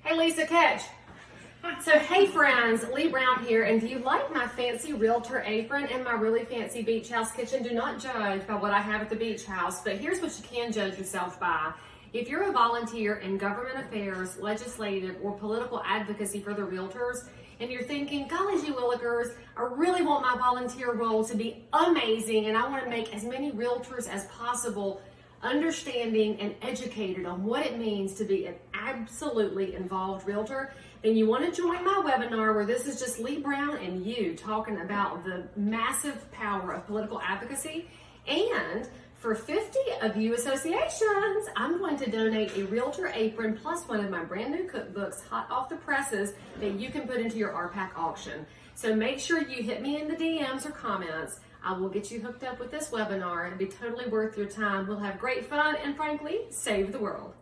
Hey Lisa, catch. So hey friends, Leigh Brown here, and do you like my fancy realtor apron and my really fancy beach house kitchen? Do not judge by what I have at the beach house, but here's what you can judge yourself by. If you're a volunteer in government affairs, legislative, or political advocacy for the realtors, and you're thinking, golly gee willikers, I really want my volunteer role to be amazing, and I want to make as many realtors as possible understanding and educated on what it means to be an absolutely involved realtor, then you want to join my webinar where this is just Leigh Brown and you talking about the massive power of political advocacy. And for 50 of you associations, I'm going to donate a realtor apron plus one of my brand new cookbooks hot off the presses that you can put into your RPAC auction. So make sure you hit me in the DMs or comments. I will get you hooked up with this webinar. It'll be totally worth your time. We'll have great fun and frankly, save the world.